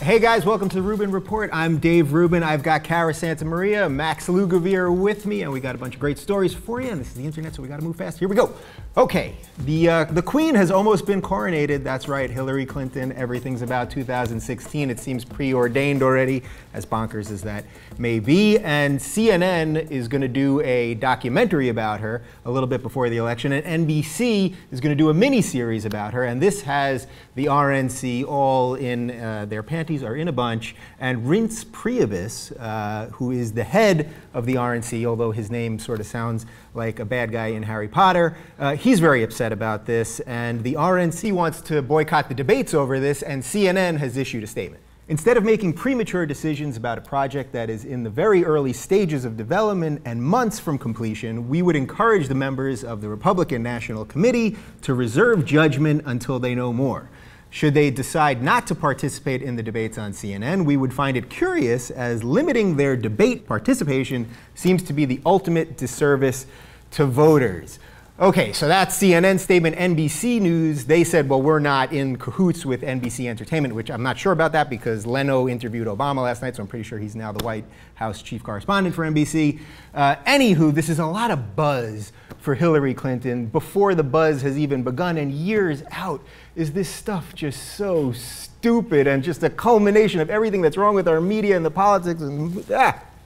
Hey guys, welcome to the Rubin Report. I'm Dave Rubin. I've got Cara Santamaria, Max Lugavere with me, and we got a bunch of great stories for you. And this is the internet, so we got to move fast. Here we go. Okay, the Queen has almost been coronated. That's right, Hillary Clinton. Everything's about 2016. It seems preordained already, as bonkers as that may be. And CNN is going to do a documentary about her a little bit before the election, and NBC is going to do a mini-series about her. And this has the RNC all in their panties are in a bunch, and Reince Priebus, who is the head of the RNC, although his name sort of sounds like a bad guy in Harry Potter, he's very upset about this, and the RNC wants to boycott the debates over this, and CNN has issued a statement. Instead of making premature decisions about a project that is in the very early stages of development and months from completion, we would encourage the members of the Republican National Committee to reserve judgment until they know more. Should they decide not to participate in the debates on CNN, we would find it curious, as limiting their debate participation seems to be the ultimate disservice to voters. Okay, so that's CNN's statement. NBC News, they said, well, we're not in cahoots with NBC Entertainment, which I'm not sure about that because Leno interviewed Obama last night, so I'm pretty sure he's now the White House chief correspondent for NBC. Anywho, this is a lot of buzz for Hillary Clinton before the buzz has even begun, and years out. Is this stuff just so stupid and just a culmination of everything that's wrong with our media and the politics? And,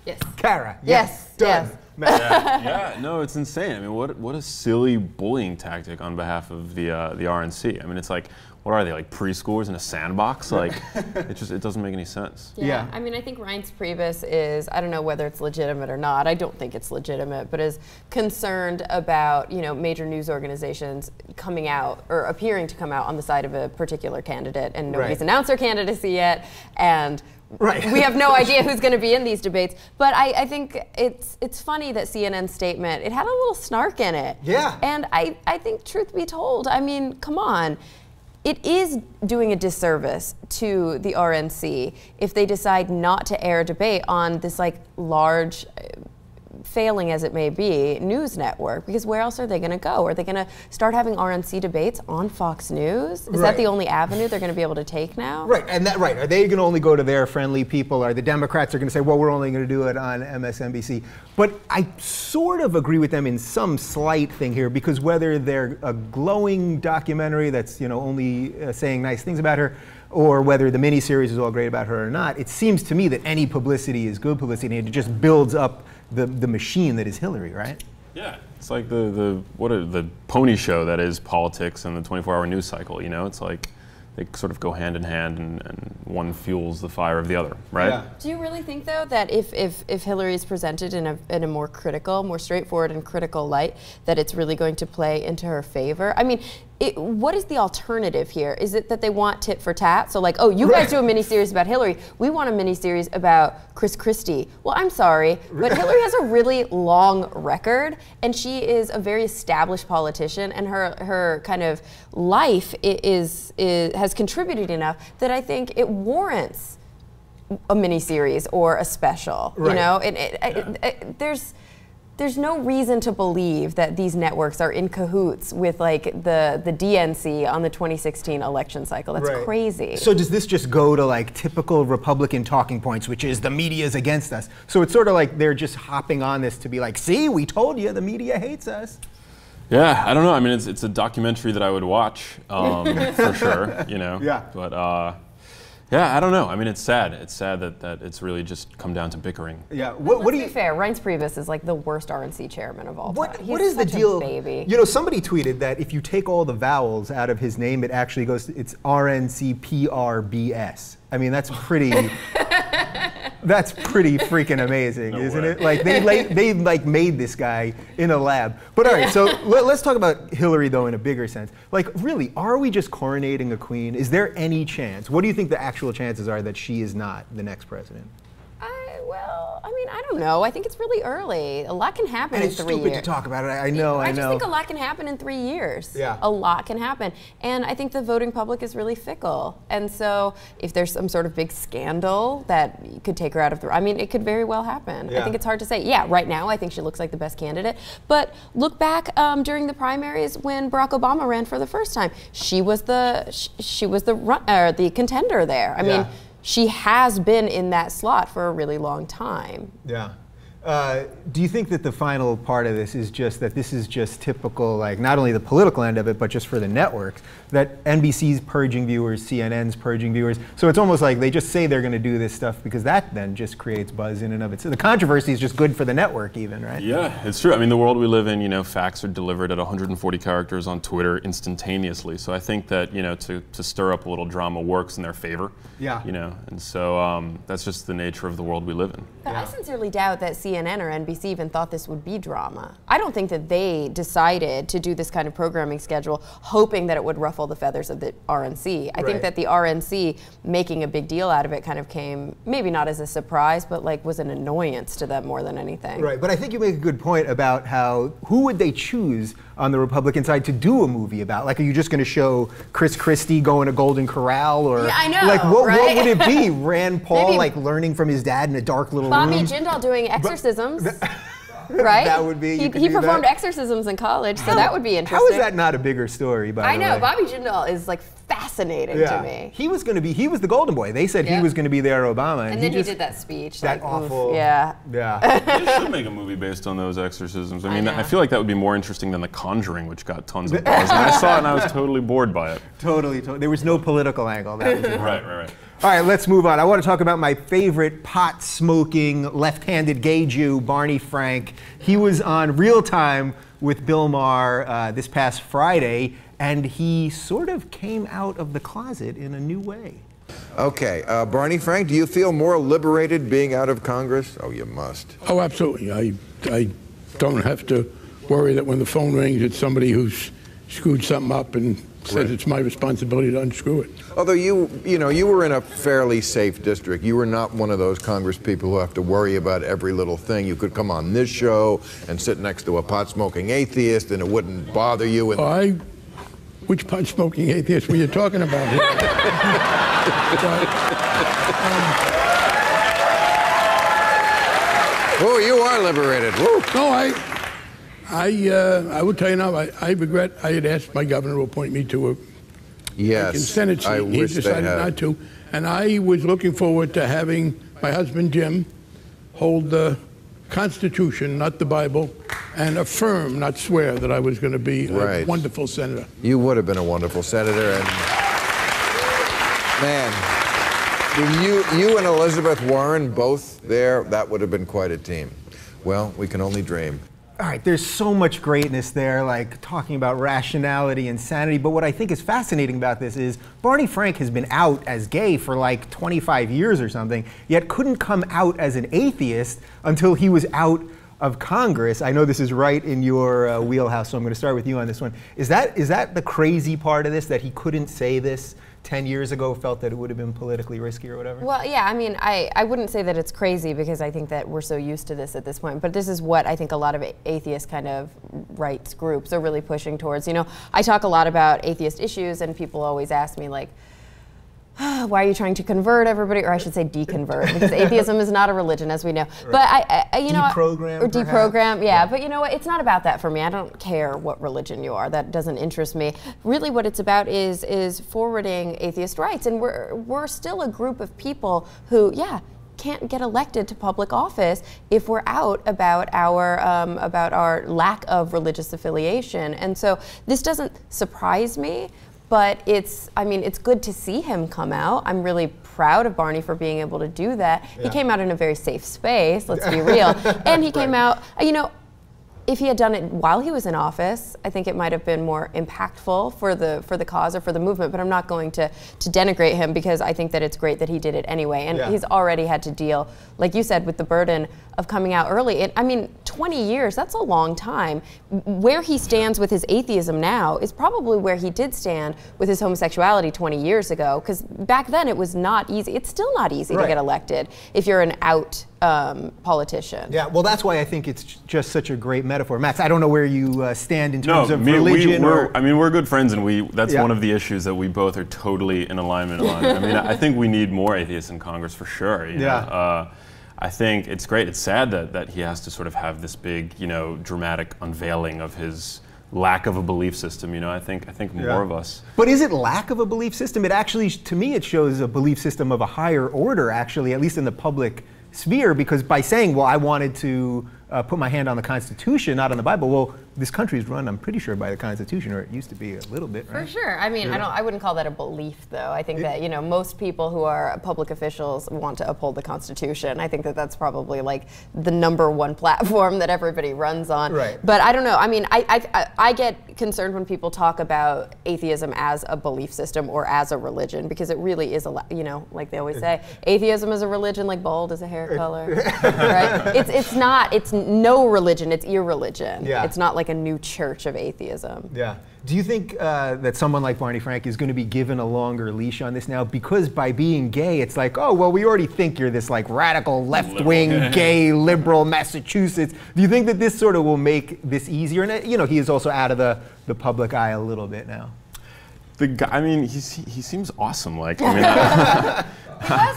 Yes. Cara. Yes. Done. Yes. Yeah, no, it's insane. I mean, what a silly bullying tactic on behalf of the RNC. I mean, it's like, what are they, like preschoolers in a sandbox? Like, it doesn't make any sense. Yeah. I mean, I think Reince Priebus is, I don't know whether it's legitimate or not. I don't think it's legitimate, but is concerned about, you know, major news organizations coming out or appearing to come out on the side of a particular candidate, and nobody's announced their candidacy yet, and we have no idea who's going to be in these debates. But I think it's funny that CNN's statement, it had a little snark in it. Yeah. And I think, truth be told, I mean, come on. It is doing a disservice to the RNC if they decide not to air a debate on this like large, failing as it may be, news network, because where else are they going to go? Are they going to start having RNC debates on Fox News? Is that the only avenue they're going to be able to take now? Right, and are they going to only go to their friendly people? Or the Democrats are going to say, well, we're only going to do it on MSNBC? But I sort of agree with them in some slight thing here, because whether they're a glowing documentary that's, you know, only saying nice things about her, or whether the miniseries is all great about her or not, it seems to me that any publicity is good publicity, and it just builds up the machine that is Hillary, right? Yeah, it's like the pony show that is politics and the 24-hour news cycle. You know, it's like they sort of go hand in hand, and one fuels the fire of the other, right? Yeah. Do you really think, though, that if Hillary is presented in a more critical, more straightforward and critical light, that it's really going to play into her favor? I mean, what is the alternative here? Is it that they want tit for tat? So like, oh, you guys do a miniseries about Hillary. We want a miniseries about Chris Christie. Well, I'm sorry, but Hillary has a really long record, and she is a very established politician, and her kind of life has contributed enough that I think it warrants a miniseries or a special. You know, there's no reason to believe that these networks are in cahoots with like the DNC on the 2016 election cycle. That's crazy. So does this just go to like typical Republican talking points, which is the media's against us? So it's sort of like they're just hopping on this to be like, see, we told you the media hates us. Yeah, I don't know. I mean, it's a documentary that I would watch for sure. You know. Yeah. But yeah, I don't know. I mean, it's sad. It's sad that it's really just come down to bickering. Yeah. What do you? To be fair, Reince Priebus is like the worst RNC chairman of all time. What is the deal? Baby. You know, somebody tweeted that if you take all the vowels out of his name, it actually goes. It's RNCPRBS. I mean, that's pretty. That's pretty freaking amazing, isn't it? Like they like made this guy in a lab. But all right, so let's talk about Hillary though in a bigger sense. Like, really, are we just coronating a queen? Is there any chance? What do you think the actual chances are that she is not the next president? Well, I mean, I don't know. I think it's really early. A lot can happen in 3 years. And it's stupid to talk about it. I know. I just think a lot can happen in 3 years. Yeah. A lot can happen. And I think the voting public is really fickle. And so if there's some sort of big scandal that could take her out of the, I mean, it could very well happen. Yeah. I think it's hard to say. Yeah, right now I think she looks like the best candidate. But look back during the primaries when Barack Obama ran for the first time. She was the contender there. I mean, she has been in that slot for a really long time. Yeah. Do you think that the final part of this is just that this is just typical, like not only the political end of it, but just for the networks, that NBC's purging viewers, CNN's purging viewers. So it's almost like they just say they're going to do this stuff because that then just creates buzz in and of itself. The controversy is just good for the network even, right? Yeah, it's true. I mean, the world we live in, you know, facts are delivered at 140 characters on Twitter instantaneously. So I think that, you know, to stir up a little drama works in their favor. Yeah. You know, and so that's just the nature of the world we live in. But yeah. I sincerely doubt that CNN or NBC even thought this would be drama. I don't think that they decided to do this kind of programming schedule hoping that it would ruffle the feathers of the RNC. I think that the RNC making a big deal out of it kind of came, maybe not as a surprise, but like was an annoyance to them more than anything. Right, but I think you make a good point about how, who would they choose on the Republican side to do a movie about? Like, are you just going to show Chris Christie going to Golden Corral? Or, yeah, I know, like, what would it be? Rand Paul, Maybe like, learning from his dad in a dark little Bobby room? Jindal doing exorcisms. Right? That would be. He performed exorcisms in college, so that would be interesting. How is that not a bigger story? By the way, I know Bobby Jindal is like fascinating to me. He was going to be. He was the golden boy. They said he was going to be their Obama, and then he did that speech. That like, awful. Oof, yeah. They should make a movie based on those exorcisms. I mean, I feel like that would be more interesting than The Conjuring, which got tons of buzz. And I saw it and I was totally bored by it. Totally. There was no political angle. That was Right. All right, let's move on. I want to talk about my favorite pot-smoking, left-handed gay Jew, Barney Frank. He was on Real Time with Bill Maher this past Friday, and he sort of came out of the closet in a new way. Okay, Barney Frank, do you feel more liberated being out of Congress? Oh, you must. Oh, absolutely. I don't have to worry that when the phone rings, it's somebody who's screwed something up and says it's my responsibility to unscrew it. Although you were in a fairly safe district. You were not one of those Congress people who have to worry about every little thing. You could come on this show and sit next to a pot-smoking atheist and it wouldn't bother you. And which pot-smoking atheist were you talking about here? Oh, you are liberated. Woo. No, I will tell you now, I regret I had asked my governor to appoint me to a Senate seat. He decided not to. And I was looking forward to having my husband, Jim, hold the Constitution, not the Bible, and affirm, not swear, that I was going to be a wonderful senator. You would have been a wonderful senator. And man, you and Elizabeth Warren both there, that would have been quite a team. Well, we can only dream. All right, there's so much greatness there, like talking about rationality and sanity, but what I think is fascinating about this is Barney Frank has been out as gay for like 25 years or something, yet couldn't come out as an atheist until he was out of Congress. I know this is right in your wheelhouse, so I'm going to start with you on this one. Is that the crazy part of this, that he couldn't say this 10 years ago, felt that it would have been politically risky or whatever? Well, yeah, I mean, I wouldn't say that it's crazy because I think that we're so used to this at this point, but this is what I think a lot of atheist kind of rights groups are really pushing towards. You know, I talk a lot about atheist issues and people always ask me like, why are you trying to convert everybody, or I should say deconvert, because atheism is not a religion, as we know. Right. But I you know, deprogram, yeah. But you know what? It's not about that for me. I don't care what religion you are. That doesn't interest me. Really, what it's about is forwarding atheist rights, and we're still a group of people who, can't get elected to public office if we're out about our lack of religious affiliation. And so this doesn't surprise me. But it's good to see him come out. I'm really proud of Barney for being able to do that. Yeah. He came out in a very safe space, let's be real. And he came out, you know, if he had done it while he was in office, I think it might have been more impactful for the cause or for the movement, but I'm not going to denigrate him because I think that it's great that he did it anyway. And he's already had to deal, like you said, with the burden of coming out early. 20 years, that's a long time. Where he stands with his atheism now is probably where he did stand with his homosexuality 20 years ago, because back then it was not easy. It's still not easy to get elected if you're an out politician. Yeah, well, that's why I think it's just such a great metaphor. Max, I don't know where you stand in terms of religion. We're good friends, and that's one of the issues that we both are totally in alignment on. I mean, I think we need more atheists in Congress for sure. You know? I think it's great. It's sad that he has to sort of have this big, you know, dramatic unveiling of his lack of a belief system. You know, I think more of us. But is it lack of a belief system? It actually, to me, it shows a belief system of a higher order, actually, at least in the public sphere, because by saying, well, I wanted to put my hand on the Constitution, not on the Bible, well, this country is run, I'm pretty sure, by the Constitution, or it used to be a little bit, right? For sure. I mean, I wouldn't call that a belief, though. I think that, you know, most people who are public officials want to uphold the Constitution. I think that that's probably like the #1 platform that everybody runs on. Right. But I don't know. I mean, I get concerned when people talk about atheism as a belief system or as a religion, because it really is a, you know, like they always say, atheism is a religion like bald is a hair color, right? It's not. It's no religion. It's irreligion. Yeah. It's not like a new church of atheism. Yeah. Do you think that someone like Barney Frank is going to be given a longer leash on this now? Because by being gay, it's like, oh, well, we already think you're this like radical left-wing gay liberal Massachusetts. Do you think that this sort of will make this easier? And you know, he is also out of the public eye a little bit now. The guy, I mean, he seems awesome. Like, I mean,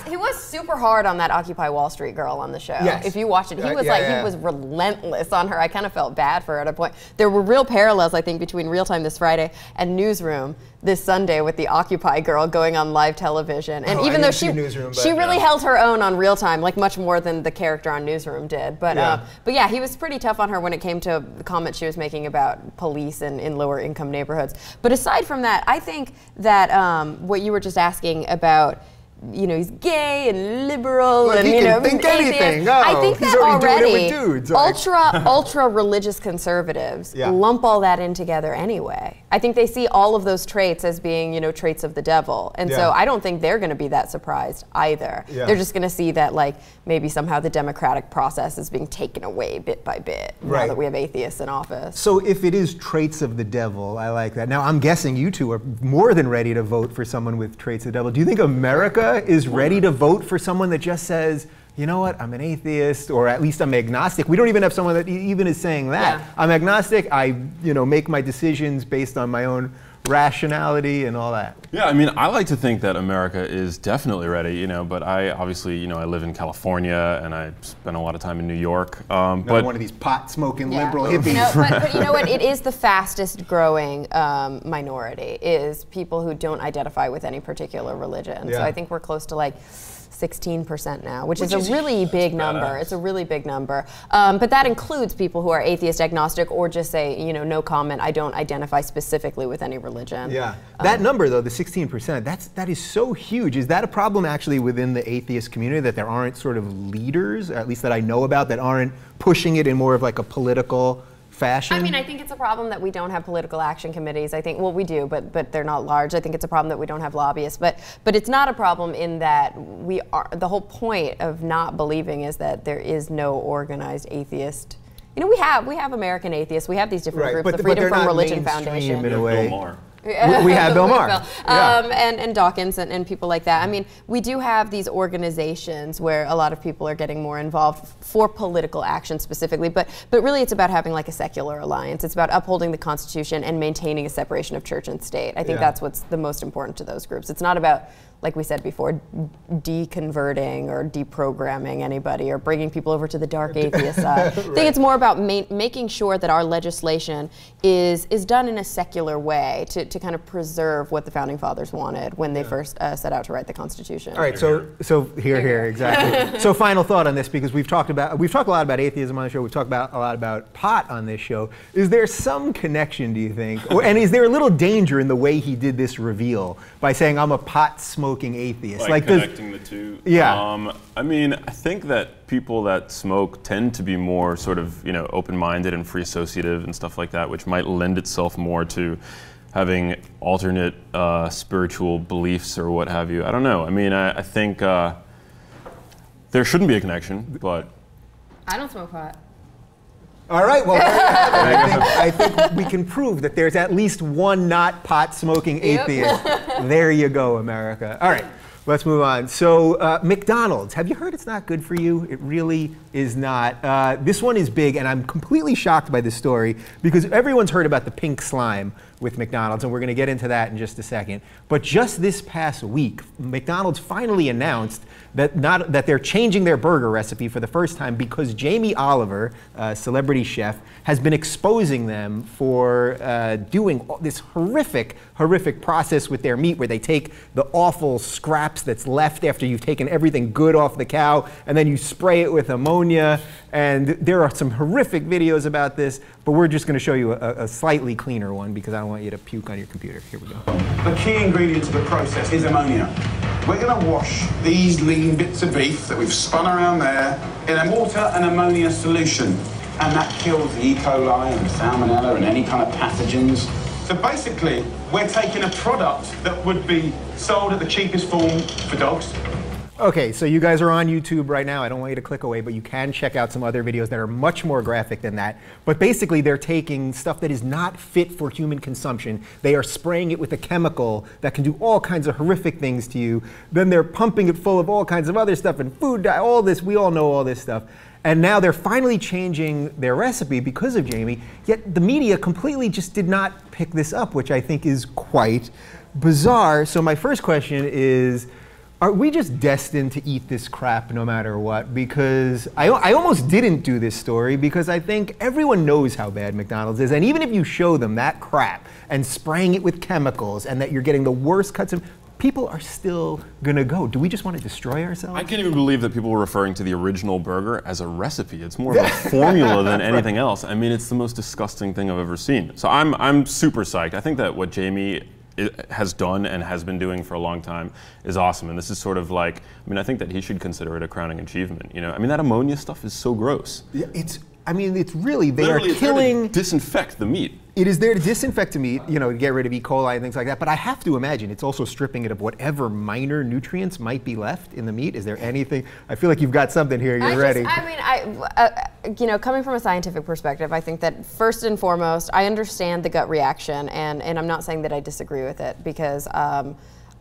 He was super hard on that Occupy Wall Street girl on the show. Yes. If you watch it, he was he was relentless on her. I kind of felt bad for her at a point. There were real parallels, I think, between Real Time this Friday and Newsroom this Sunday with the Occupy girl going on live television. And even though she really held her own on Real Time, like much more than the character on Newsroom did. But yeah, he was pretty tough on her when it came to the comments she was making about police in lower income neighborhoods. But aside from that, I think that what you were just asking about, you know, he's gay and liberal, and he can think anything. I think that already dudes, ultra religious conservatives lump all that in together anyway. I think they see all of those traits as being, you know, traits of the devil, and so I don't think they're going to be that surprised either. They're just going to see that, like, maybe somehow the democratic process is being taken away bit by bit now that we have atheists in office. So if it is traits of the devil, I like that. Now I'm guessing you two are more than ready to vote for someone with traits of the devil. Do you think America is ready to vote for someone that just says, you know what, I'm an atheist, or at least I'm agnostic? We don't even have someone that even is saying that. I'm agnostic, I, you know, make my decisions based on my own rationality and all that. Yeah, I mean, I like to think that America is definitely ready, you know, but I obviously, you know, I live in California and I spend a lot of time in New York. But one of these pot-smoking liberal hippies. No, but you know what, it is the fastest growing minority, is people who don't identify with any particular religion. So I think we're close to like 16% now, which is a really big number. It's a really big number. But that includes people who are atheist, agnostic, or just say, you know, no comment, I don't identify specifically with any religion. Yeah. That number, though, the 16%, that is so huge. Is that a problem actually within the atheist community, that there aren't sort of leaders, at least that I know about, that aren't pushing it in more of like a political fashion? I mean, I think it's a problem that we don't have political action committees. I think, well, we do, but they're not large. I think it's a problem that we don't have lobbyists. But it's not a problem in that we are. The whole point of not believing is that there is no organized atheist. You know, we have American atheists. We have these different groups. The Freedom from Religion Foundation. In a way. Bill Maher. We have Bill Maher. And Dawkins and people like that. I mean, we do have these organizations where a lot of people are getting more involved for political action specifically, but really it's about having like a secular alliance. It's about upholding the Constitution and maintaining a separation of church and state. I think that's what's the most important to those groups. It's not about, like we said before, deconverting or deprogramming anybody or bringing people over to the dark atheist side. I think it's more about making sure that our legislation is done in a secular way to kind of preserve what the Founding Fathers wanted when they first set out to write the Constitution. All right, so here, exactly. So final thought on this, because we've talked a lot about atheism on the show, we've talked a lot about pot on this show. Is there some connection, do you think? And is there a little danger in the way he did this reveal by saying, I'm a pot-smoking atheist? Like connecting the two? Yeah. I mean, I think that people that smoke tend to be more sort of, you know, open-minded and free associative and stuff like that, which might lend itself more to having alternate spiritual beliefs or what have you. I don't know. I mean, I think there shouldn't be a connection, but... I don't smoke pot. All right, well, I think we can prove that there's at least one not pot-smoking atheist. There you go, America. All right, let's move on. So McDonald's, have you heard it's not good for you? It really is not. This one is big, and I'm completely shocked by this story because everyone's heard about the pink slime with McDonald's, and we're going to get into that in just a second. But just this past week, McDonald's finally announced that they're changing their burger recipe for the first time because Jamie Oliver, a celebrity chef, has been exposing them for doing this horrific process with their meat, where they take the awful scraps that's left after you've taken everything good off the cow, and then you spray it with ammonia. And there are some horrific videos about this, but we're just going to show you a slightly cleaner one because I don't want you to puke on your computer. Here we go. The key ingredient to the process is ammonia. We're going to wash these lean bits of beef that we've spun around there in a water and ammonia solution, and that kills the E. coli and salmonella and any kind of pathogens. So basically, we're taking a product that would be sold at the cheapest form for dogs. Okay, so you guys are on YouTube right now. I don't want you to click away, but you can check out some other videos that are much more graphic than that. But basically, they're taking stuff that is not fit for human consumption. They are spraying it with a chemical that can do all kinds of horrific things to you. Then they're pumping it full of all kinds of other stuff and food dye, all this. We all know all this stuff. And now they're finally changing their recipe because of Jamie, yet the media completely just did not pick this up, which I think is quite bizarre. So my first question is, are we just destined to eat this crap no matter what? Because I almost didn't do this story because I think everyone knows how bad McDonald's is. And even if you show them that crap and spraying it with chemicals and that you're getting the worst cuts of, people are still gonna go. Do we just want to destroy ourselves? I can't even believe that people were referring to the original burger as a recipe. It's more of a formula than anything else. I mean, it's the most disgusting thing I've ever seen. So I'm super psyched. I think that what Jamie has done and has been doing for a long time is awesome. And this is sort of like, I mean, I think that he should consider it a crowning achievement. You know, I mean, that ammonia stuff is so gross. Yeah, I mean, it's really, they literally, are killing. It's there to disinfect the meat. It is there to disinfect the meat, you know, to get rid of E. coli and things like that. But I have to imagine it's also stripping it of whatever minor nutrients might be left in the meat. Is there anything? I feel like you've got something here. You're ready. You know, coming from a scientific perspective, I think that first and foremost, I understand the gut reaction, and I'm not saying that I disagree with it because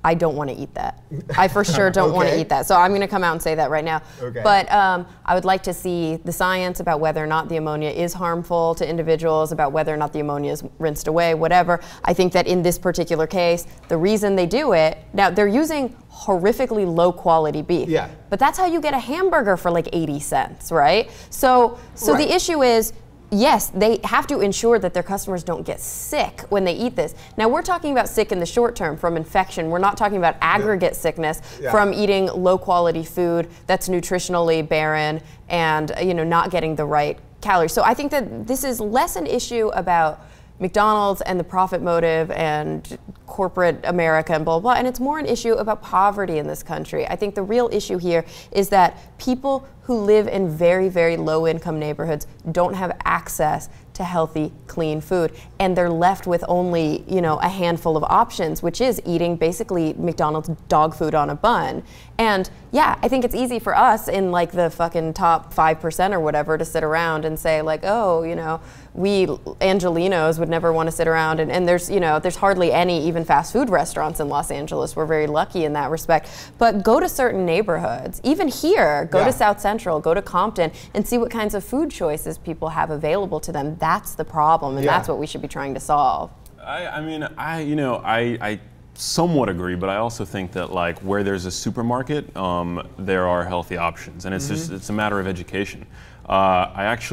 I don't want to eat that. I for sure don't want to eat that. So I'm going to come out and say that right now. Okay. But I would like to see the science about whether or not the ammonia is harmful to individuals, about whether or not the ammonia is rinsed away, whatever. I think that in this particular case, the reason they do it, now they're using horrifically low quality beef. Yeah. But that's how you get a hamburger for like 80 cents, right? So Right. the issue is, yes, they have to ensure that their customers don't get sick when they eat this. Now, we're talking about sick in the short term from infection. We're not talking about aggregate sickness from eating low-quality food that's nutritionally barren and, you know, not getting the right calories. So I think that this is less an issue about McDonald's and the profit motive and corporate America and blah, blah, blah, and it's more an issue about poverty in this country. I think the real issue here is that people who live in very, very low income neighborhoods don't have access to healthy, clean food, and they're left with only, you know, a handful of options, which is eating basically McDonald's dog food on a bun. And yeah, I think it's easy for us in like the fucking top 5% or whatever to sit around and say like, oh, you know, we Angelinos would never want to sit around, and there's, you know, there's hardly any even fast food restaurants in Los Angeles. We're very lucky in that respect. But go to certain neighborhoods, even here, go to South Central, go to Compton, and see what kinds of food choices people have available to them. That's the problem, and that's what we should be trying to solve. I somewhat agree, but I also think that like where there's a supermarket, there are healthy options, and it's just, it's a matter of education. I've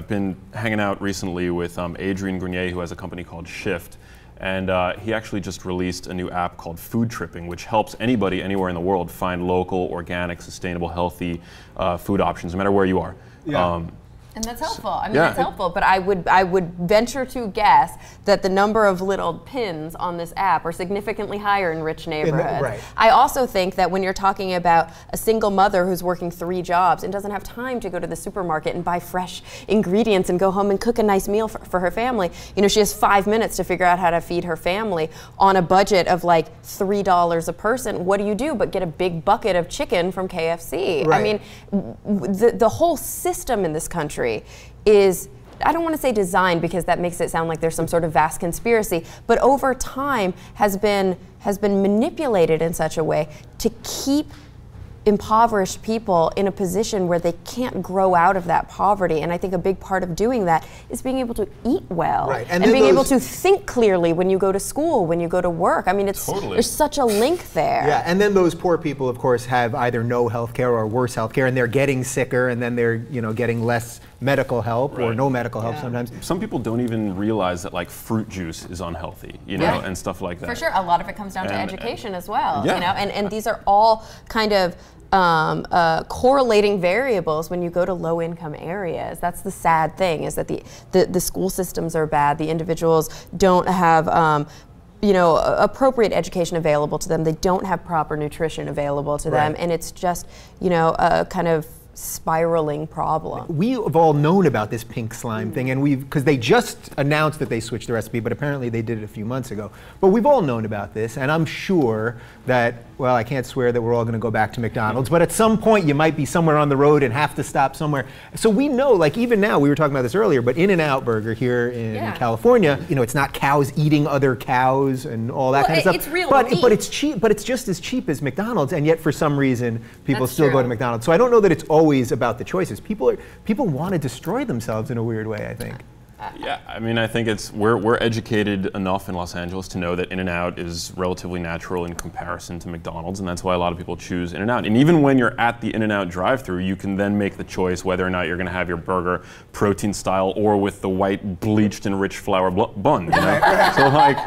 been hanging out recently with Adrian Grenier, who has a company called Shift, and he actually just released a new app called Food Tripping, which helps anybody anywhere in the world find local, organic, sustainable, healthy food options, no matter where you are. And that's helpful. I mean, that's helpful. But I would venture to guess that the number of little pins on this app are significantly higher in rich neighborhoods. Right. I also think that when you're talking about a single mother who's working 3 jobs and doesn't have time to go to the supermarket and buy fresh ingredients and go home and cook a nice meal for her family, you know, she has 5 minutes to figure out how to feed her family on a budget of like $3 a person. What do you do but get a big bucket of chicken from KFC? Right. I mean, the whole system in this country is, I don't want to say designed because that makes it sound like there's some sort of vast conspiracy, but over time has been manipulated in such a way to keep impoverished people in a position where they can't grow out of that poverty. And I think a big part of doing that is being able to eat well, and being able to think clearly when you go to school, when you go to work. I mean, there's such a link there. Yeah, and then those poor people, of course, have either no health care or worse health care, and they're getting sicker, and then they're getting less medical help or no medical help sometimes. Some people don't even realize that like fruit juice is unhealthy, and stuff like that. For sure, a lot of it comes down to education as well. And these are all kind of correlating variables when you go to low-income areas. That's the sad thing, is that the school systems are bad. The individuals don't have appropriate education available to them. They don't have proper nutrition available to them, and it's just a kind of spiraling problem. We have all known about this pink slime thing, and because they just announced that they switched the recipe, but apparently they did it a few months ago. But we've all known about this, and I'm sure that, well, I can't swear that we're all going to go back to McDonald's, but at some point you might be somewhere on the road and have to stop somewhere. So we know, like even now, we were talking about this earlier, but In-N-Out Burger here in California, it's not cows eating other cows and all that kind of stuff. It's real meat. But it's cheap, but it's just as cheap as McDonald's, and yet for some reason people still go to McDonald's. So I don't know that it's always about the choices. People want to destroy themselves in a weird way, I think. Yeah, I mean, I think we're educated enough in Los Angeles to know that In-N-Out is relatively natural in comparison to McDonald's, and that's why a lot of people choose In-N-Out. And even when you're at the In-N-Out drive-thru, you can then make the choice whether or not you're going to have your burger protein style or with the white bleached and rich flour bun. So like.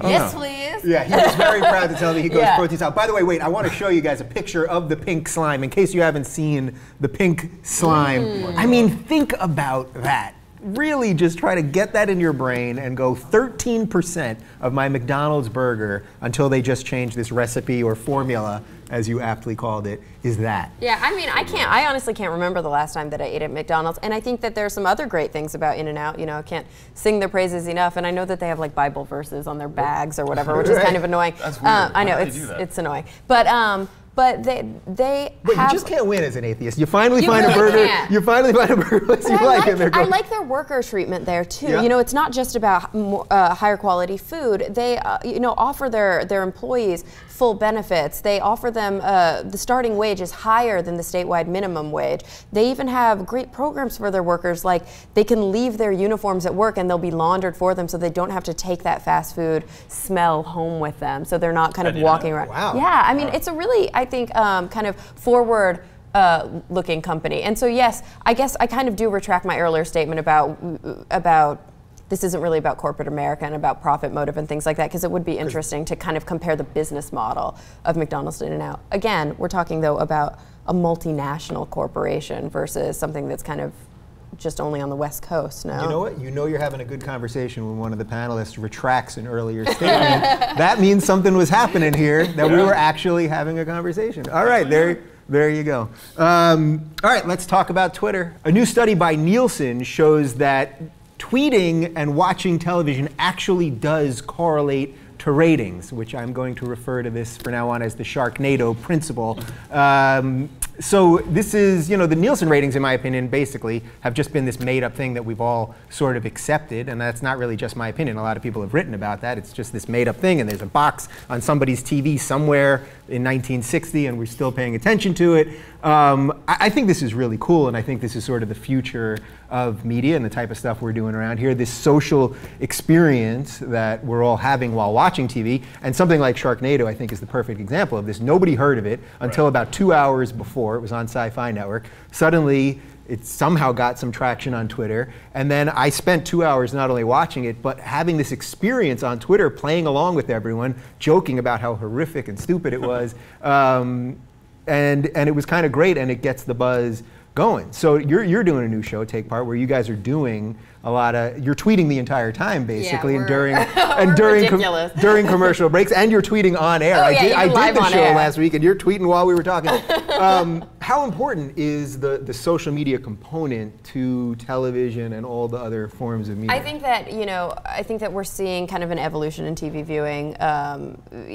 Yes, please. Yeah, he was very proud to tell me he goes protein style. By the way, wait, I want to show you guys a picture of the pink slime in case you haven't seen the pink slime. I mean, think about that. Really just try to get that in your brain and go 13% of my McDonald's burger until they just change this recipe or formula, as you aptly called it, is that. Yeah, I mean, I honestly can't remember the last time that I ate at McDonald's, and I think that there's some other great things about In-N-Out. I can't sing their praises enough, and I know that they have like Bible verses on their bags or whatever, which is kind of annoying. That's weird. I know, it's annoying. But they you just can't win as an atheist. You finally find a burger. You finally find a burger that you like, and they're I like their worker treatment there too. Yeah. It's not just about higher quality food. They offer their employees full benefits. They offer them the starting wage is higher than the statewide minimum wage. They even have great programs for their workers, like they can leave their uniforms at work and they'll be laundered for them, so they don't have to take that fast food smell home with them. So they're not kind of walking around. Wow. Yeah, I mean, it's a really, I think, kind of forward looking company. And so yes, I guess I kind of do retract my earlier statement about this isn't really about corporate America and about profit motive and things like that, because it would be interesting to kind of compare the business model of McDonald's and In-N-Out. Again, we're talking though about a multinational corporation versus something that's kind of just only on the West Coast, no? You know what? You're having a good conversation when one of the panelists retracts an earlier statement. That means something was happening here, that we were actually having a conversation. All right, there you go. All right, let's talk about Twitter. A new study by Nielsen shows that tweeting and watching television actually does correlate to ratings, which I'm going to refer to this from now on as the Sharknado principle. So this is, the Nielsen ratings, in my opinion, basically have just been this made-up thing that we've all sort of accepted, and that's not really just my opinion. A lot of people have written about that. It's just this made-up thing, and there's a box on somebody's TV somewhere in 1960, and we're still paying attention to it. I think this is really cool, and I think this is sort of the future of media and the type of stuff we're doing around here, this social experience that we're all having while watching TV. And something like Sharknado, I think, is the perfect example of this. Nobody heard of it until about 2 hours before. It was on Sci-Fi Network. Suddenly, it somehow got some traction on Twitter. And then I spent 2 hours not only watching it, but having this experience on Twitter, playing along with everyone, joking about how horrific and stupid it was. And it was kind of great, and it gets the buzz going. So you're doing a new show, Take Part, where you guys are doing a lot of, you're tweeting the entire time basically, and during commercial breaks, and you're tweeting on air. I did the show last week, and you're tweeting while we were talking. How important is the social media component to television and all the other forms of media? I think that we're seeing kind of an evolution in TV viewing,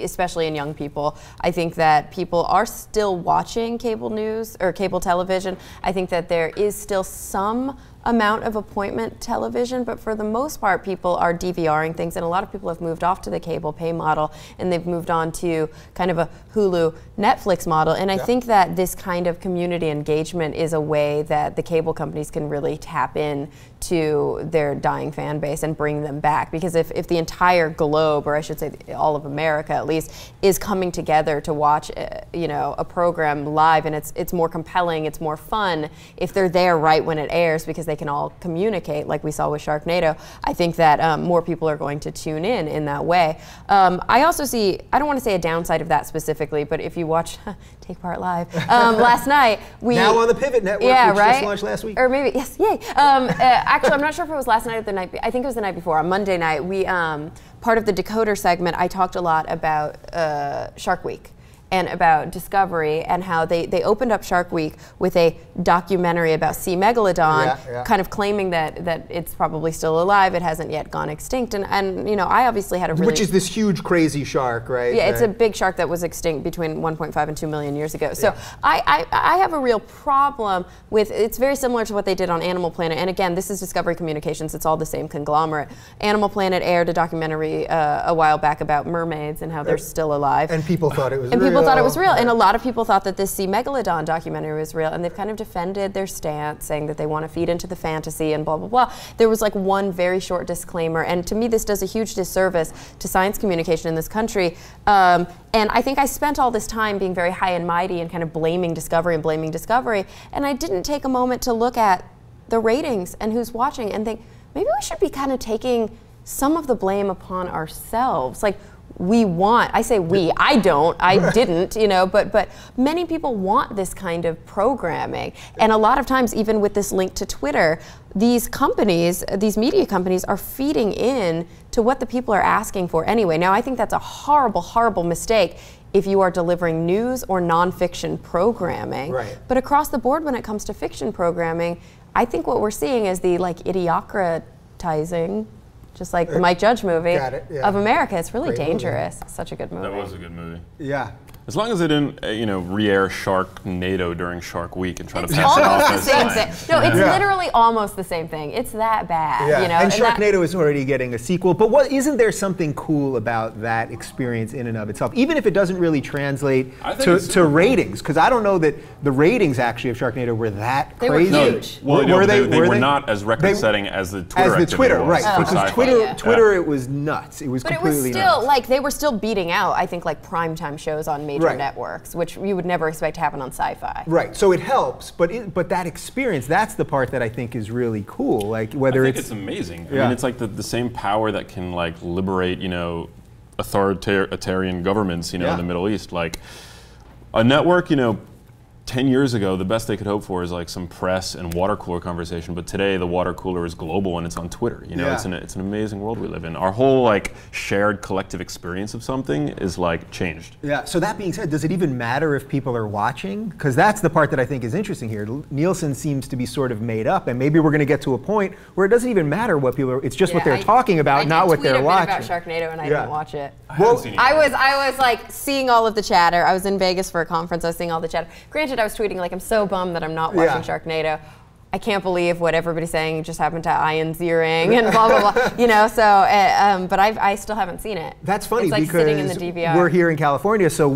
especially in young people. I think that people are still watching cable news or cable television. I think that there is still some amount of appointment television, but for the most part, people are DVRing things, and a lot of people have moved off to the cable pay model, and they've moved on to kind of a Hulu, Netflix model. And I think that this kind of community engagement is a way that the cable companies can really tap in to their dying fan base and bring them back. Because if the entire globe, or I should say all of America at least, is coming together to watch a program live, and it's more compelling, it's more fun if they're there right when it airs, because they can all communicate like we saw with Sharknado, I think that more people are going to tune in that way. I also see, I don't want to say a downside of that specifically, but if you watch Take Part Live last night, we now on the Pivot Network, which just launched last week. Or maybe, yes, yay. Actually, I'm not sure if it was last night or the night, I think it was the night before. On Monday night, we, part of the Decoder segment, I talked a lot about Shark Week and about Discovery, and how they opened up Shark Week with a documentary about sea megalodon, kind of claiming that it's probably still alive, it hasn't yet gone extinct, and I obviously had a really... Which is this huge crazy shark, right? Yeah, it's a big shark that was extinct between 1.5 and 2 million years ago. So I have a real problem with, it's very similar to what they did on Animal Planet, and again, this is Discovery Communications, it's all the same conglomerate. Animal Planet aired a documentary a while back about mermaids and how they're still alive. And people thought it was real. Thought it was real, and a lot of people thought that this sea megalodon documentary was real, and they've kind of defended their stance, saying that they want to feed into the fantasy and blah blah blah. There was like one very short disclaimer, and to me this does a huge disservice to science communication in this country. And I think I spent all this time being very high and mighty and kind of blaming Discovery, and I didn't take a moment to look at the ratings and who's watching and think, maybe we should be kind of taking some of the blame upon ourselves. Like, I say we, I didn't, but many people want this kind of programming. And a lot of times, even with this link to Twitter, these companies, these media companies, are feeding in to what the people are asking for anyway. Now, I think that's a horrible, horrible mistake if you are delivering news or nonfiction programming. Right. But across the board, when it comes to fiction programming, I think what we're seeing is the idiocratizing, just like the Mike Judge movie, of America. It's really dangerous. It's such a good movie. That was a good movie. Yeah. As long as they didn't, re-air Sharknado during Shark Week and try to it's pass it off as the same thing. No, it's literally almost the same thing. It's that bad. Yeah. And Sharknado is already getting a sequel. But isn't there something cool about that experience in and of itself, even if it doesn't really translate to ratings? Because I don't know that the ratings actually of Sharknado were that crazy. Were huge. Well, they were not as record-setting as the Twitter. As the Twitter, right? Oh. Because Twitter, it was nuts. It was completely nuts. But it was still they were still beating out, I think, like primetime shows on major networks, which you would never expect to happen on Sci-Fi. Right. So it helps, but that experience, that's the part that I think is really cool. Like whether it's amazing. I mean, it's like the same power that can like liberate, authoritarian governments, in the Middle East. Like a network, 10 years ago, the best they could hope for is like some press and water cooler conversation. But today, the water cooler is global and it's on Twitter. It's an amazing world we live in. Our whole like shared collective experience of something is like changed. Yeah. So that being said, does it even matter if people are watching? Because that's the part that I think is interesting here. Nielsen seems to be sort of made up, and maybe we're going to get to a point where it doesn't even matter what people are. It's just what they're talking about, not what they're watching. I did tweet a bit about Sharknado, and I didn't watch it. I was like seeing all of the chatter. I was in Vegas for a conference. I was seeing all the chatter. Granted, I was tweeting like, I'm so bummed that I'm not watching Sharknado. I can't believe what everybody's saying just happened to Ian Ziering and blah blah blah. So but I still haven't seen it. That's funny, it's like because sitting in the DVR. We're here in California, so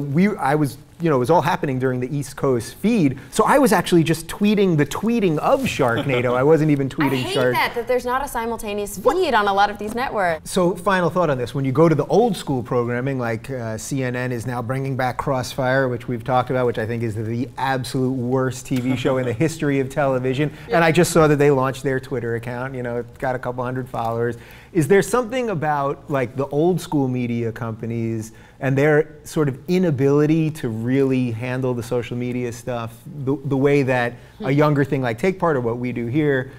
it was all happening during the East Coast feed. So I was actually just tweeting the tweeting of Sharknado. I wasn't even tweeting Shark. I hate that there's not a simultaneous feed on a lot of these networks. So final thought on this. When you go to the old school programming, like CNN is now bringing back Crossfire, which we've talked about, which I think is the absolute worst TV show in the history of television. And I just saw that they launched their Twitter account. It's got a couple hundred followers. Is there something about like the old school media companies and their sort of inability to really handle the social media stuff the way that a younger thing like Take Part or what we do here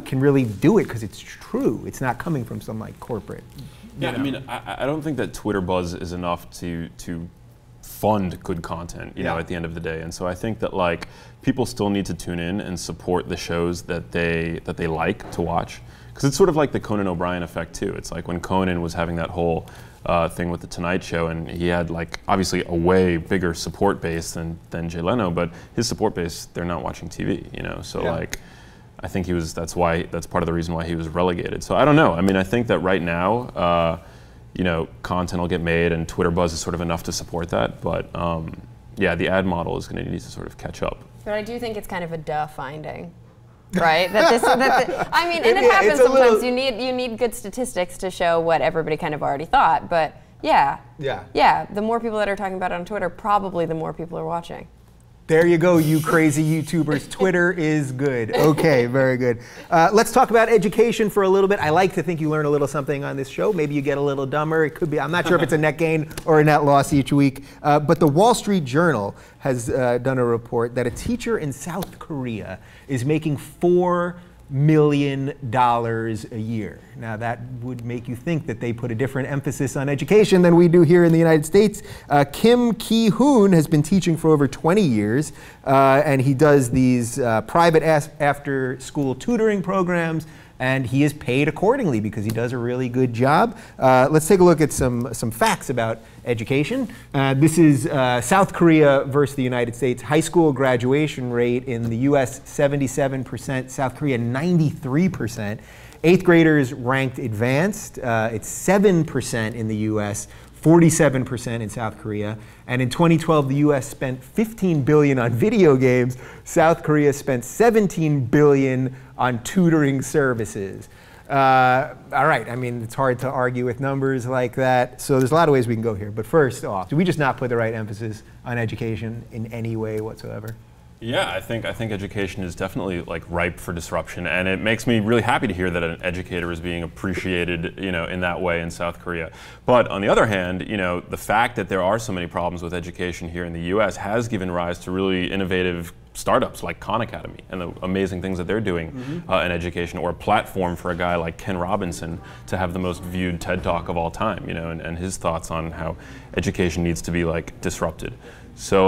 can really do it, because it's true. It's not coming from some like corporate. Yeah, I mean, I don't think that Twitter buzz is enough to fund good content, at the end of the day. And so I think that like people still need to tune in and support the shows that they like to watch. Because it's sort of like the Conan O'Brien effect too. It's like when Conan was having that whole thing with the Tonight Show, and he had like obviously a way bigger support base than Jay Leno, but his support base, they're not watching TV, So like I think that's part of the reason why he was relegated. So I don't know. I mean, I think that right now, content will get made and Twitter buzz is sort of enough to support that. But yeah, the ad model is going to need to sort of catch up. But I do think it's kind of a duh finding. Right? I mean, and it happens sometimes. You need good statistics to show what everybody kind of already thought. But yeah, the more people that are talking about it on Twitter, probably the more people are watching. There you go, you crazy YouTubers. Twitter is good. Okay, very good. Let's talk about education for a little bit. I like to think you learn a little something on this show. Maybe you get a little dumber. It could be, I'm not sure if it's a net gain or a net loss each week. But the Wall Street Journal has done a report that a teacher in South Korea is making $4 million a year. Now that would make you think that they put a different emphasis on education than we do here in the United States. Kim Ki-hoon has been teaching for over 20 years, and he does these private after-school tutoring programs, and he is paid accordingly because he does a really good job. Let's take a look at some facts about education. This is South Korea versus the United States. High school graduation rate in the US, 77%, South Korea, 93%. Eighth graders ranked advanced. It's 7% in the US, 47% in South Korea. And in 2012, the US spent $15 billion on video games. South Korea spent $17 billion on tutoring services. All right, I mean, it's hard to argue with numbers like that. So there's a lot of ways we can go here. But first off, do we just not put the right emphasis on education in any way whatsoever? Yeah, I think education is definitely like ripe for disruption, and it makes me really happy to hear that an educator is being appreciated, in that way in South Korea. But on the other hand, the fact that there are so many problems with education here in the U.S. has given rise to really innovative startups like Khan Academy and the amazing things that they're doing in education, or a platform for a guy like Ken Robinson to have the most viewed TED Talk of all time, and his thoughts on how education needs to be like disrupted. So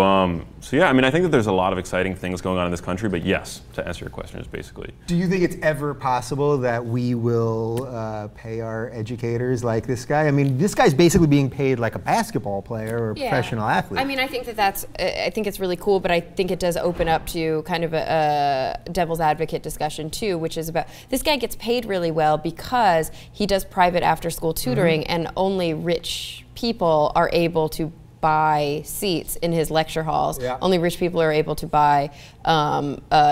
yeah, I mean, I think that there's a lot of exciting things going on in this country, but yes, to answer your question is basically. Do you think it's ever possible that we will pay our educators like this guy? I mean, this guy's basically being paid like a basketball player or a professional athlete. I mean, I think I think it's really cool, but I think it does open up to kind of a devil's advocate discussion too, which is about, this guy gets paid really well because he does private after-school tutoring, and only rich people are able to buy seats in his lecture halls. Yeah. Only rich people are able to buy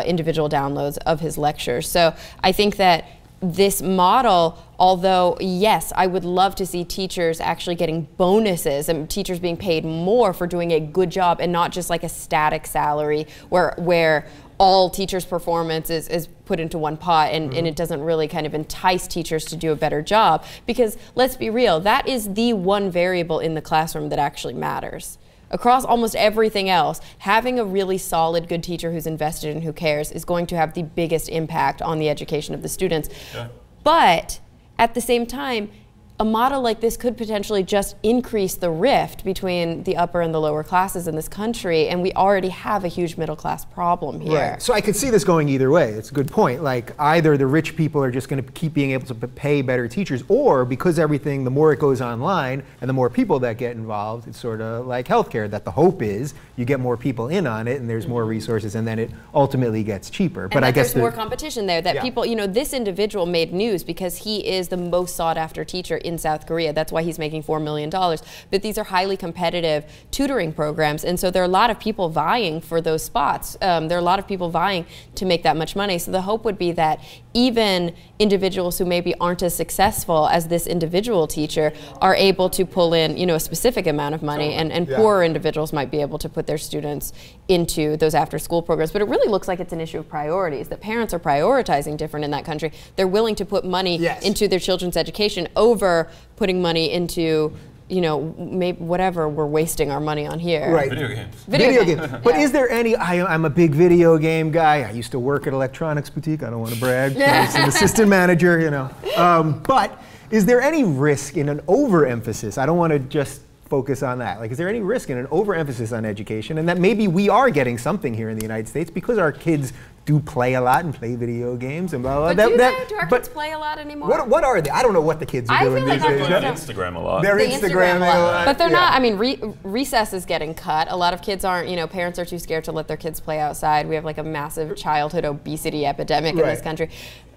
individual downloads of his lectures. So I think that this model, although yes, I would love to see teachers actually getting bonuses and teachers being paid more for doing a good job and not just like a static salary where all teachers' performance is put into one pot, and it doesn't really kind of entice teachers to do a better job. Because let's be real, that is the one variable in the classroom that actually matters. Across almost everything else, having a really solid, good teacher who's invested and who cares is going to have the biggest impact on the education of the students. Yeah. But at the same time, a model like this could potentially just increase the rift between the upper and the lower classes in this country, and we already have a huge middle class problem here. Right. So I could see this going either way. It's a good point. Like, either the rich people are just going to keep being able to pay better teachers, or because everything, the more it goes online and the more people that get involved, it's sort of like healthcare, that the hope is you get more people in on it and there's more resources, and then it ultimately gets cheaper. But I guess there's more competition there, that people, this individual made news because he is the most sought after teacher in South Korea. That's why he's making $4 million. But these are highly competitive tutoring programs, and so there are a lot of people vying for those spots. There are a lot of people vying to make that much money. So the hope would be that even individuals who maybe aren't as successful as this individual teacher are able to pull in, a specific amount of money, and poorer individuals might be able to put their students into those after-school programs. But it really looks like it's an issue of priorities, that parents are prioritizing different in that country. They're willing to put money into their children's education over putting money into, maybe whatever we're wasting our money on here. Right. Video games. Video games. But is there any, I'm a big video game guy. I used to work at electronics boutique. I don't want to brag. I was an assistant manager, But is there any risk in an overemphasis? I don't want to just focus on that. Like, is there any risk in an overemphasis on education, and that maybe we are getting something here in the United States because our kids do play a lot and play video games and blah, blah, but blah. Do our kids play a lot anymore? What are they? I don't know what the kids are doing these days. They're Instagram a lot. They're Instagramming a lot. But they're not, I mean, recess is getting cut. A lot of kids aren't, you know, parents are too scared to let their kids play outside. We have like a massive childhood obesity epidemic in this country.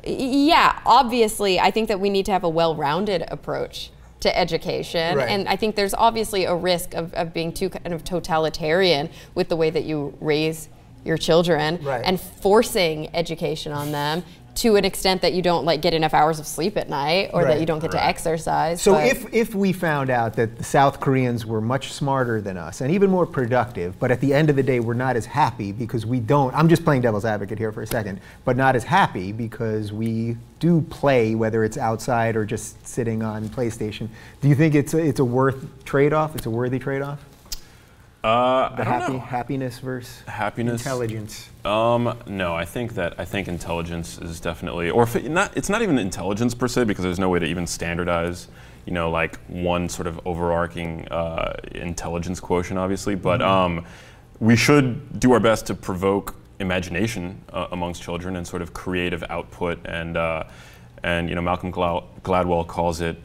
Yeah, obviously, I think that we need to have a well-rounded approach to education. And I think there's obviously a risk of being too kind of totalitarian with the way that you raise your children and forcing education on them to an extent that you don't like get enough hours of sleep at night or that you don't get to exercise. So if we found out that the South Koreans were much smarter than us and even more productive, but at the end of the day we're not as happy because we don't, I'm just playing devil's advocate here for a second, but not as happy because we do play, whether it's outside or just sitting on PlayStation, do you think it's a worth trade-off? It's a worthy trade-off? Happiness versus intelligence. No, I think intelligence is definitely, or it's not even intelligence per se, because there's no way to even standardize, you know, like one sort of overarching intelligence quotient, obviously. But we should do our best to provoke imagination amongst children and sort of creative output and you know, Malcolm Gladwell calls it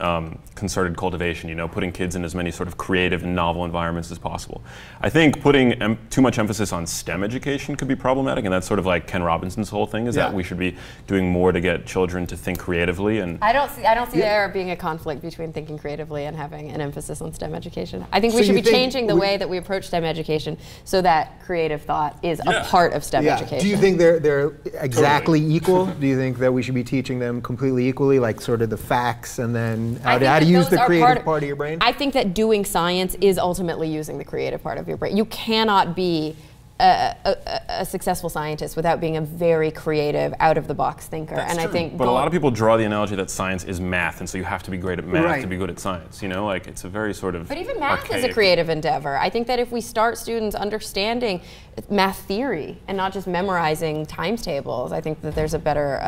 concerted cultivation, you know, putting kids in as many sort of creative and novel environments as possible. I think putting too much emphasis on STEM education could be problematic, and that's sort of like Ken Robinson's whole thing, is that we should be doing more to get children to think creatively. And I don't see there being a conflict between thinking creatively and having an emphasis on STEM education. I think we should be changing the way that we approach STEM education so that creative thought is a part of STEM education. Do you think they're exactly equal? Do you think that we should be teaching them completely equally, like sort of the facts and then how to use the creative part of your brain? I think that doing science is ultimately using the creative part of your brain. You cannot be a successful scientist without being a very creative, out-of-the-box thinker. That's true. But a lot of people draw the analogy that science is math, and so you have to be great at math to be good at science. You know, like it's a very sort of. But even math is a creative endeavor. I think that if we start students understanding math theory and not just memorizing times tables, I think that there's a better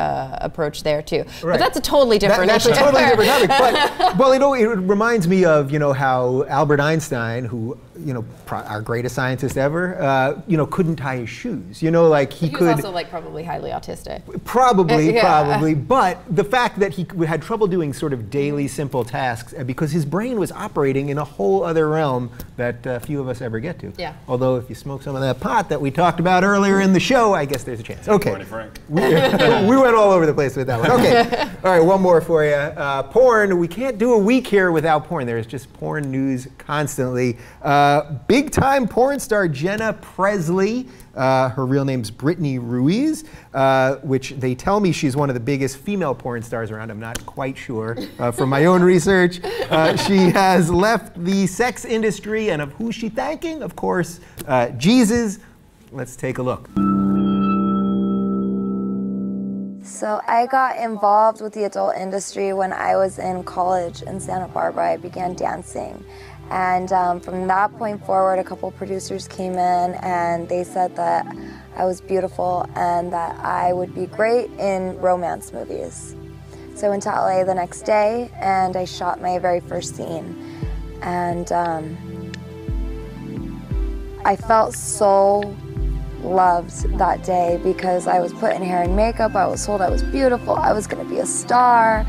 approach there too. But that's a totally different issue. That's a totally different topic. But well, you know, it reminds me of, you know, how Albert Einstein, who, you know, our greatest scientist ever, you know, couldn't tie his shoes. You know, like he was also like probably highly autistic. Probably. But the fact that he had trouble doing sort of daily simple tasks because his brain was operating in a whole other realm that few of us ever get to. Although if you smoke some of that pot that we talked about earlier in the show, I guess there's a chance. Okay. Barney Frank. We went all over the place with that one. Okay. All right, one more for you. Porn. We can't do a week here without porn. There's just porn news constantly. Big-time porn star Jenna Presley. Her real name's Brittany Ruiz, which they tell me she's one of the biggest female porn stars around. I'm not quite sure from my own research. She has left the sex industry, and of who's she thanking? Of course, Jesus. Let's take a look. So I got involved with the adult industry when I was in college in Santa Barbara. I began dancing. And from that point forward, a couple producers came in and they said that I was beautiful and that I would be great in romance movies. So I went to LA the next day and I shot my very first scene. And I felt so loved that day because I was put in hair and makeup, I was told I was beautiful, I was gonna be a star.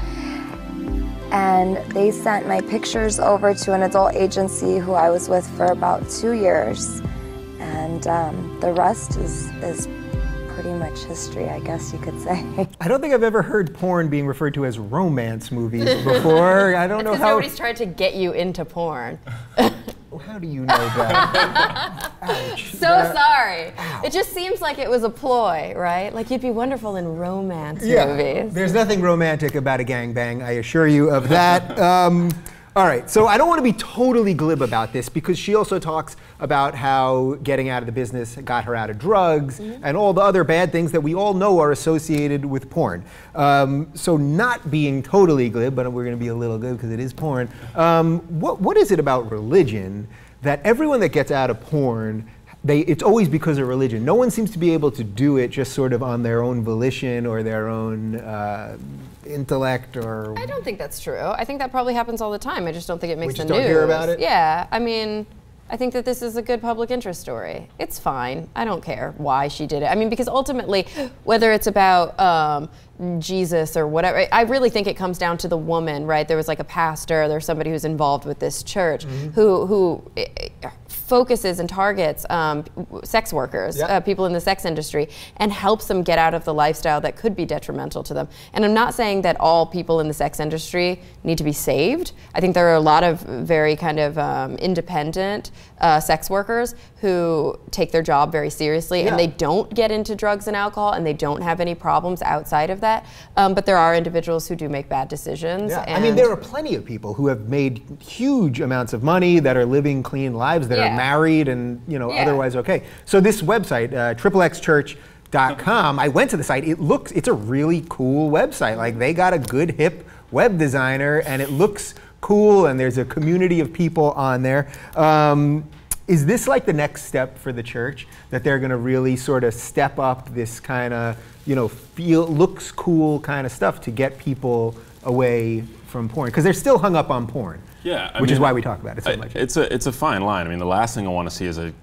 And they sent my pictures over to an adult agency who I was with for about 2 years. And the rest is pretty much history, I guess you could say. I don't think I've ever heard porn being referred to as romance movies before. I don't know how. Nobody's tried to get you into porn. How do you know that? Ouch. Sorry. Ow. It just seems like it was a ploy, right? Like you'd be wonderful in romance movies. There's nothing romantic about a gangbang, I assure you of that. All right, so I don't want to be totally glib about this because she also talks about how getting out of the business got her out of drugs and all the other bad things that we all know are associated with porn. So not being totally glib, but we're going to be a little glib because it is porn. What is it about religion that everyone that gets out of porn, it's always because of religion? No one seems to be able to do it just sort of on their own volition or their own intellect or... I don't think that's true. I think that probably happens all the time. I just don't think it makes the news. We just don't hear about it? Yeah, I mean... I think that this is a good public interest story. It's fine. I don't care why she did it. I mean, because ultimately, whether it's about Jesus or whatever, I really think it comes down to the woman, right? There was like a pastor, there's somebody who's involved with this church who focuses and targets sex workers, people in the sex industry, and helps them get out of the lifestyle that could be detrimental to them. And I'm not saying that all people in the sex industry need to be saved. I think there are a lot of very kind of independent sex workers who take their job very seriously and they don't get into drugs and alcohol and they don't have any problems outside of that. But there are individuals who do make bad decisions. Yeah. I mean, there are plenty of people who have made huge amounts of money that are living clean lives, that are married and otherwise okay. So this website, xxchurch.com, I went to the site. It's a really cool website. Like, they got a good hip web designer and it looks cool and there's a community of people on there. Is this like the next step for the church, that they're going to really sort of step up this kind of, looks cool kind of stuff to get people away from porn? Because they're still hung up on porn. Yeah, which is why we talk about it so much. It's a fine line. I mean, the last thing I want to see is a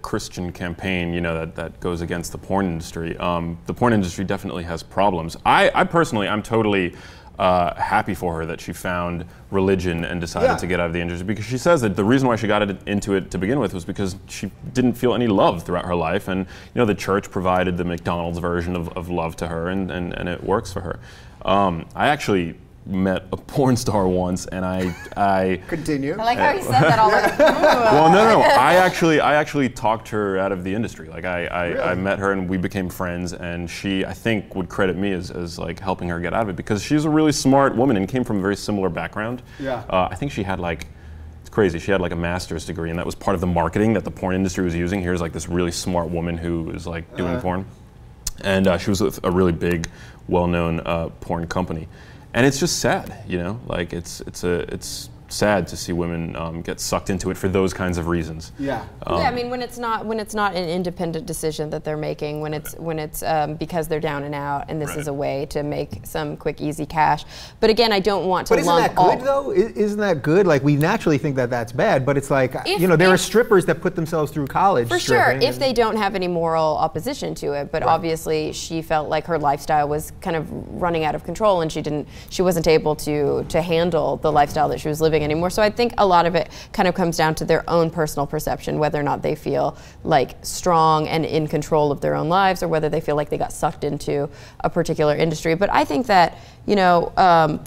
Christian campaign, that goes against the porn industry. The porn industry definitely has problems. I personally, I'm totally happy for her that she found religion and decided to get out of the industry, because she says that the reason why she got into it to begin with was because she didn't feel any love throughout her life, and the church provided the McDonald's version of love to her, and it works for her. I actually met a porn star once, and I continue. I like how you said that all like, well, no. I actually talked her out of the industry. Like, I met her and we became friends, and she, I think, would credit me as like helping her get out of it, because she's a really smart woman and came from a very similar background. Yeah. I think she had it's crazy. She had like a master's degree, and that was part of the marketing that the porn industry was using. Here's like this really smart woman who is like doing porn, and she was with a really big, well-known porn company. And it's just sad, like it's sad to see women get sucked into it for those kinds of reasons. Yeah. I mean, when it's not an independent decision that they're making, when it's because they're down and out, and this is a way to make some quick, easy cash. But again, I don't want to. But isn't that good though? Isn't that good? Like, we naturally think that that's bad, but it's like there are strippers that put themselves through college. For sure, if they don't have any moral opposition to it. But obviously, she felt like her lifestyle was kind of running out of control, and she wasn't able to handle the lifestyle that she was living anymore. So I think a lot of it kind of comes down to their own personal perception, whether or not they feel like strong and in control of their own lives, or whether they feel like they got sucked into a particular industry. But I think that,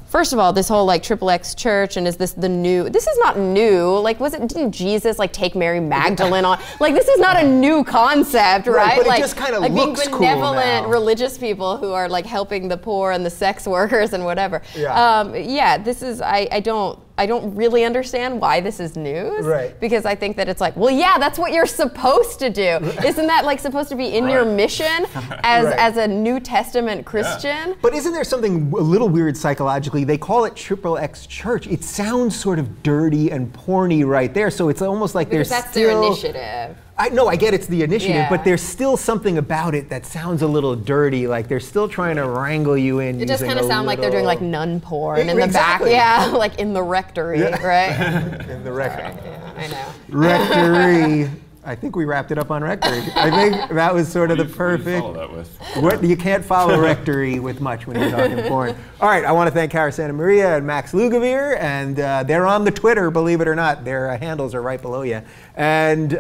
first of all, this whole like XXX church, and is this the new? This is not new. Like, didn't Jesus like take Mary Magdalene on? Like, this is not a new concept, right? But like, it just kind of like looks being benevolent religious people who are like helping the poor and the sex workers and whatever. This is I don't really understand why this is news, because I think that it's like, well, yeah, that's what you're supposed to do. Isn't that like supposed to be in your mission as a New Testament Christian? But isn't there something a little weird psychologically? They call it XXX Church. It sounds sort of dirty and porny right there, so it's almost like because that's their initiative. I get it's the initiative, but there's still something about it that sounds a little dirty. Like, they're still trying to wrangle you in. It does kind of sound like they're doing like nun porn in the back. Yeah, like in the rectory, right? In the rectory. I know. Rectory. I think we wrapped it up on rectory. I think that was sort of the perfect. What do you follow that with? You can't follow rectory with much when you're talking porn. All right, I want to thank Cara Santa Maria and Max Lugavere, and they're on the Twitter, believe it or not. Their handles are right below you. And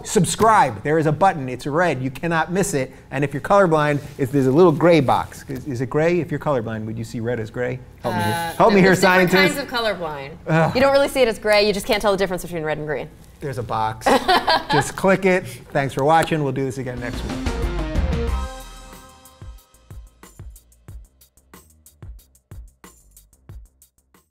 subscribe. There is a button. It's red. You cannot miss it. And if you're colorblind, there's a little gray box. Is it gray? If you're colorblind, would you see red as gray? Help me here, scientists. There's different kinds of colorblind. You don't really see it as gray. You just can't tell the difference between red and green. There's a box. Just click it. Thanks for watching. We'll do this again next week.